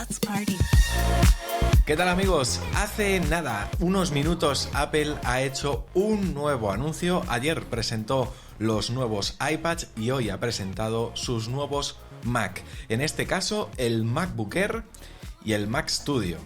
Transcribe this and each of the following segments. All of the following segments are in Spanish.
Let's party. ¿Qué tal, amigos? Hace nada, unos minutos, Apple ha hecho un nuevo anuncio. Ayer presentó los nuevos iPads y hoy ha presentado sus nuevos Mac. En este caso, el MacBook Air y el Mac Studio.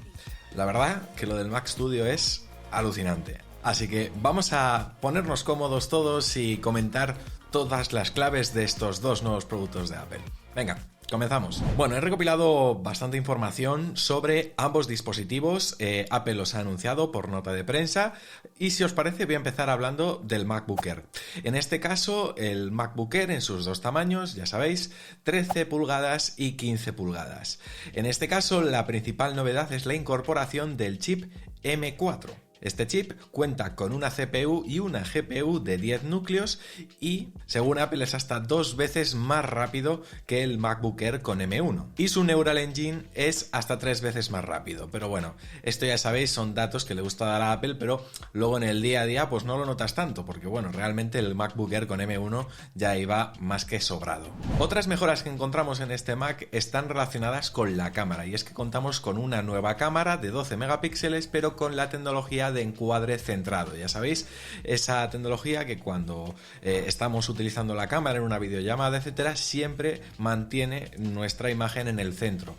La verdad que lo del Mac Studio es alucinante. Así que vamos a ponernos cómodos todos y comentar todas las claves de estos dos nuevos productos de Apple. Venga, comenzamos. Bueno, he recopilado bastante información sobre ambos dispositivos. Apple los ha anunciado por nota de prensa y si os parece voy a empezar hablando del MacBook Air. En este caso, el MacBook Air en sus dos tamaños, ya sabéis, 13 pulgadas y 15 pulgadas. En este caso, la principal novedad es la incorporación del chip M4. Este chip cuenta con una CPU y una GPU de 10 núcleos y, según Apple, es hasta 2 veces más rápido que el MacBook Air con M1. Y su Neural Engine es hasta 3 veces más rápido. Pero bueno, esto ya sabéis, son datos que le gusta dar a Apple, pero luego en el día a día pues no lo notas tanto, porque bueno, realmente el MacBook Air con M1 ya iba más que sobrado. Otras mejoras que encontramos en este Mac están relacionadas con la cámara, y es que contamos con una nueva cámara de 12 megapíxeles, pero con la tecnología de encuadre centrado. Ya sabéis, esa tecnología que cuando estamos utilizando la cámara en una videollamada, etcétera, siempre mantiene nuestra imagen en el centro,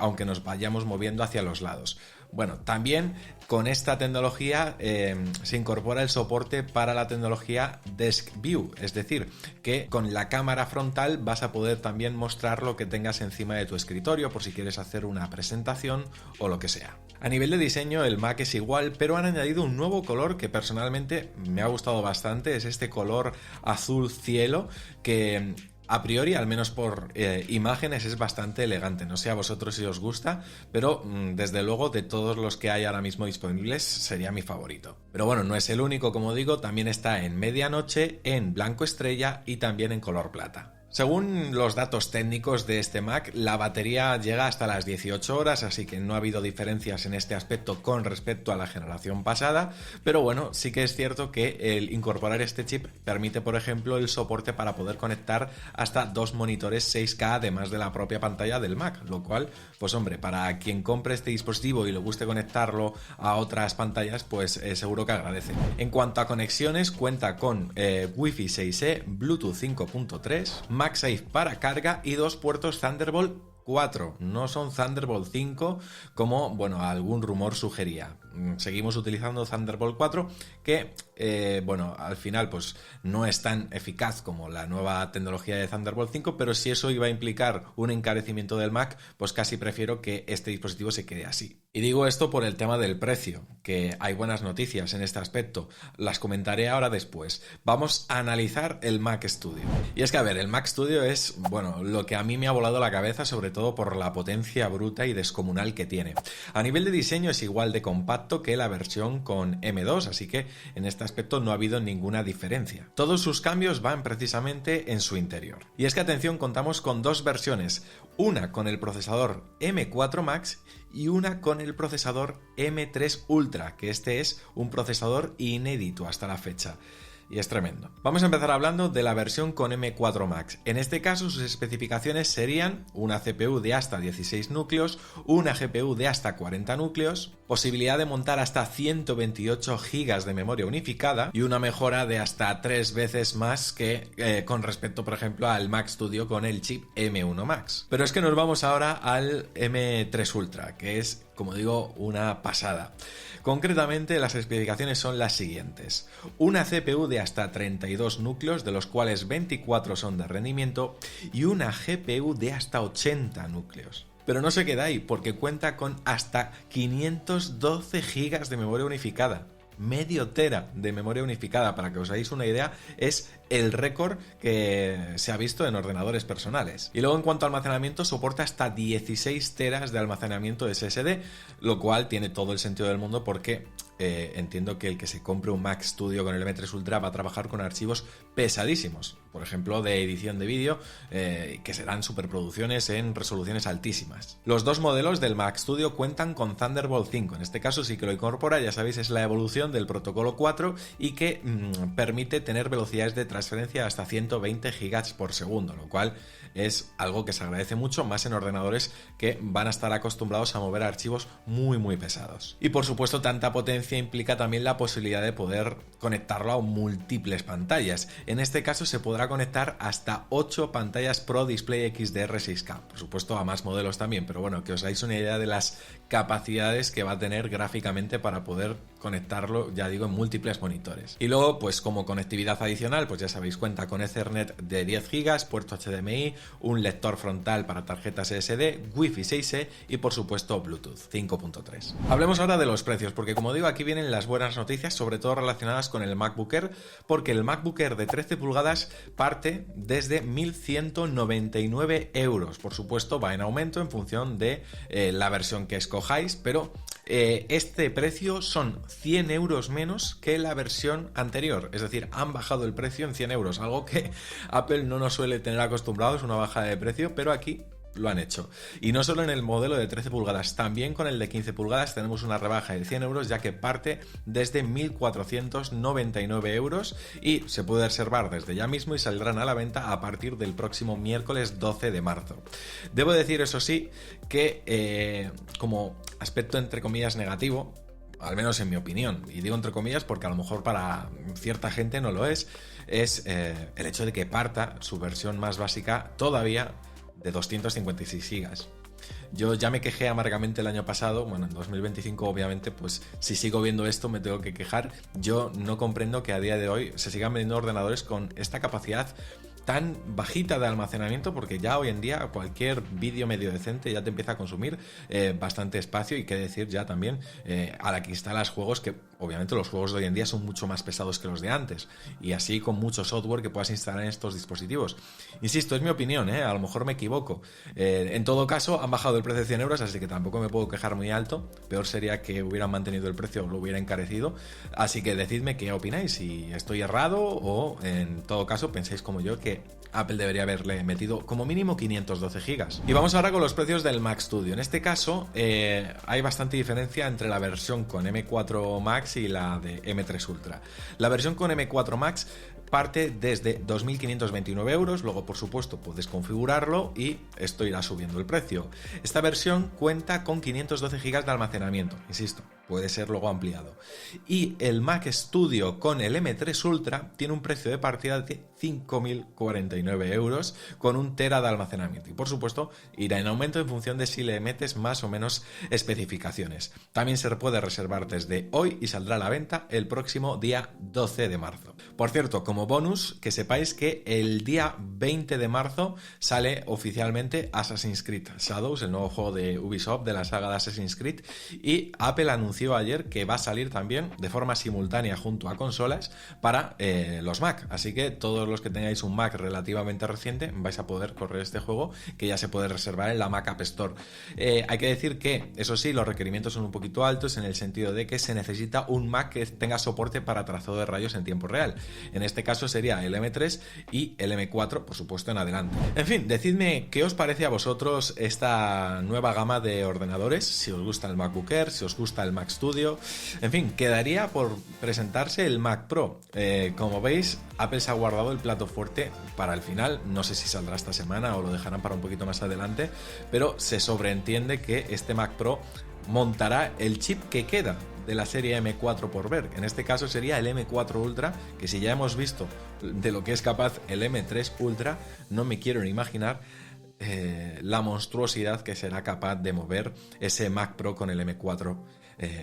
aunque nos vayamos moviendo hacia los lados. Bueno, también con esta tecnología se incorpora el soporte para la tecnología Desk View, es decir, que con la cámara frontal vas a poder también mostrar lo que tengas encima de tu escritorio por si quieres hacer una presentación o lo que sea. A nivel de diseño el Mac es igual, pero han añadido un nuevo color que personalmente me ha gustado bastante, es este color azul cielo que a priori, al menos por imágenes, es bastante elegante. No sé a vosotros si os gusta, pero desde luego de todos los que hay ahora mismo disponibles sería mi favorito. Pero bueno, no es el único, como digo, también está en medianoche, en blanco estrella y también en color plata. Según los datos técnicos de este Mac, la batería llega hasta las 18 horas, así que no ha habido diferencias en este aspecto con respecto a la generación pasada, pero bueno, sí que es cierto que el incorporar este chip permite, por ejemplo, el soporte para poder conectar hasta 2 monitores 6K además de la propia pantalla del Mac, lo cual, pues hombre, para quien compre este dispositivo y le guste conectarlo a otras pantallas, pues seguro que agradece. En cuanto a conexiones, cuenta con Wi-Fi 6E, Bluetooth 5.3, MagSafe para carga y 2 puertos Thunderbolt 4, no son Thunderbolt 5 como, bueno, algún rumor sugería. Seguimos utilizando Thunderbolt 4 que, bueno, al final pues no es tan eficaz como la nueva tecnología de Thunderbolt 5, pero si eso iba a implicar un encarecimiento del Mac, pues casi prefiero que este dispositivo se quede así. Y digo esto por el tema del precio, que hay buenas noticias en este aspecto, las comentaré ahora después. Vamos a analizar el Mac Studio. Y es que, a ver, el Mac Studio es, bueno, lo que a mí me ha volado la cabeza, sobre todo por la potencia bruta y descomunal que tiene. A nivel de diseño es igual de compacto que la versión con M2, así que en este aspecto no ha habido ninguna diferencia. Todos sus cambios van precisamente en su interior. Y es que, atención, contamos con dos versiones, una con el procesador M4 Max y una con el procesador M3 Ultra, que este es un procesador inédito hasta la fecha. Y es tremendo. Vamos a empezar hablando de la versión con M4 Max. En este caso sus especificaciones serían una CPU de hasta 16 núcleos, una GPU de hasta 40 núcleos, posibilidad de montar hasta 128 GB de memoria unificada y una mejora de hasta 3 veces más que con respecto, por ejemplo, al Mac Studio con el chip M1 Max. Pero es que nos vamos ahora al M3 Ultra, que es, como digo, una pasada. Concretamente, las especificaciones son las siguientes. Una CPU de hasta 32 núcleos, de los cuales 24 son de rendimiento, y una GPU de hasta 80 núcleos. Pero no se queda ahí, porque cuenta con hasta 512 GB de memoria unificada. Medio tera de memoria unificada, para que os hagáis una idea, es el récord que se ha visto en ordenadores personales. Y luego, en cuanto a almacenamiento, soporta hasta 16 teras de almacenamiento SSD, lo cual tiene todo el sentido del mundo porque entiendo que el que se compre un Mac Studio con el M3 Ultra va a trabajar con archivos pesadísimos. por ejemplo, de edición de vídeo, que serán superproducciones en resoluciones altísimas. Los dos modelos del Mac Studio cuentan con Thunderbolt 5, en este caso sí que lo incorpora, ya sabéis, es la evolución del protocolo 4 y que permite tener velocidades de transferencia hasta 120 GB por segundo, lo cual es algo que se agradece mucho, más en ordenadores que van a estar acostumbrados a mover archivos muy pesados. Y por supuesto, tanta potencia implica también la posibilidad de poder conectarlo a múltiples pantallas. En este caso se podrá conectar hasta 8 pantallas Pro Display XDR 6K, por supuesto a más modelos también, pero bueno, que os hagáis una idea de las capacidades que va a tener gráficamente para poder conectarlo, ya digo, en múltiples monitores. Y luego, pues como conectividad adicional, pues ya sabéis, cuenta con Ethernet de 10 GB, puerto HDMI, un lector frontal para tarjetas SD, Wi-Fi 6E y por supuesto Bluetooth 5.3. Hablemos ahora de los precios, porque como digo, aquí vienen las buenas noticias, sobre todo relacionadas con el MacBook Air, porque el MacBook Air de 13 pulgadas parte desde 1.199 euros. Por supuesto, va en aumento en función de la versión que escojáis, pero este precio son 100 euros menos que la versión anterior, es decir, han bajado el precio en 100 euros, algo que Apple no nos suele tener acostumbrados, una bajada de precio, pero aquí lo han hecho. Y no solo en el modelo de 13 pulgadas, también con el de 15 pulgadas tenemos una rebaja de 100 euros, ya que parte desde 1.499 euros y se puede reservar desde ya mismo y saldrán a la venta a partir del próximo miércoles 12 de marzo. Debo decir, eso sí, que como aspecto entre comillas negativo, al menos en mi opinión, y digo entre comillas porque a lo mejor para cierta gente no lo es el hecho de que parta su versión más básica todavía de 256 GB. Yo ya me quejé amargamente el año pasado, bueno, en 2025 obviamente, pues si sigo viendo esto me tengo que quejar. Yo no comprendo que a día de hoy se sigan vendiendo ordenadores con esta capacidad tan bajita de almacenamiento, porque ya hoy en día cualquier vídeo medio decente ya te empieza a consumir bastante espacio, y qué decir ya también a la que instalas juegos que obviamente los juegos de hoy en día son mucho más pesados que los de antes, y así con mucho software que puedas instalar en estos dispositivos. Insisto, es mi opinión, a lo mejor me equivoco. En todo caso, han bajado el precio de 100 euros, así que tampoco me puedo quejar muy alto. Peor sería que hubieran mantenido el precio o lo hubiera encarecido. Así que decidme qué opináis, si estoy errado o en todo caso pensáis como yo que Apple debería haberle metido como mínimo 512 GB. Y vamos ahora con los precios del Mac Studio. En este caso hay bastante diferencia entre la versión con M4 Max y la de M3 Ultra. La versión con M4 Max parte desde 2.529 euros, luego por supuesto puedes configurarlo y esto irá subiendo el precio. Esta versión cuenta con 512 GB de almacenamiento, insisto, puede ser luego ampliado. Y el Mac Studio con el M3 Ultra tiene un precio de partida de 5.049 euros con 1 TB de almacenamiento, y por supuesto irá en aumento en función de si le metes más o menos especificaciones. También se puede reservar desde hoy y saldrá a la venta el próximo día 12 de marzo. Por cierto, como bonus, que sepáis que el día 20 de marzo sale oficialmente Assassin's Creed Shadows, el nuevo juego de Ubisoft de la saga de Assassin's Creed, y Apple anunció ayer que va a salir también de forma simultánea junto a consolas para los Mac, así que todos los que tengáis un Mac relativamente reciente vais a poder correr este juego, que ya se puede reservar en la Mac App Store. Hay que decir que, eso sí, los requerimientos son un poquito altos en el sentido de que se necesita un Mac que tenga soporte para trazado de rayos en tiempo real. En este caso sería el M3 y el M4, por supuesto, en adelante. En fin, decidme qué os parece a vosotros esta nueva gama de ordenadores, si os gusta el MacBook Air, si os gusta el Mac Studio. En fin, quedaría por presentarse el Mac Pro. Como veis, Apple se ha guardado el plato fuerte para el final. No sé si saldrá esta semana o lo dejarán para un poquito más adelante, pero se sobreentiende que este Mac Pro montará el chip que queda de la serie M4 por ver. En este caso sería el M4 Ultra, que si ya hemos visto de lo que es capaz el M3 Ultra, no me quiero ni imaginar la monstruosidad que será capaz de mover ese Mac Pro con el M4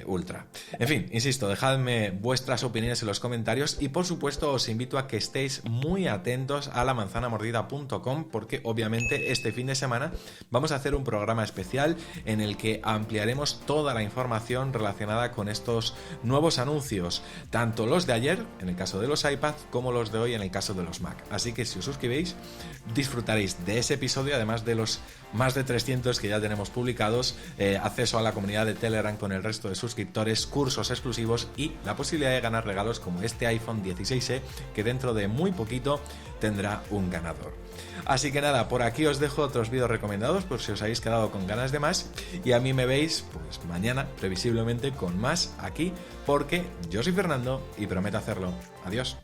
Ultra. En fin, insisto, dejadme vuestras opiniones en los comentarios y por supuesto os invito a que estéis muy atentos a lamanzanamordida.com, porque obviamente este fin de semana vamos a hacer un programa especial en el que ampliaremos toda la información relacionada con estos nuevos anuncios, tanto los de ayer en el caso de los iPad como los de hoy en el caso de los Mac. Así que si os suscribéis disfrutaréis de ese episodio, además además de los más de 300 que ya tenemos publicados, acceso a la comunidad de Telegram con el resto de suscriptores, cursos exclusivos y la posibilidad de ganar regalos como este iPhone 16e, que dentro de muy poquito tendrá un ganador. Así que nada, por aquí os dejo otros vídeos recomendados por si os habéis quedado con ganas de más, y a mí me veis pues mañana previsiblemente con más aquí, porque yo soy Fernando y prometo hacerlo. Adiós.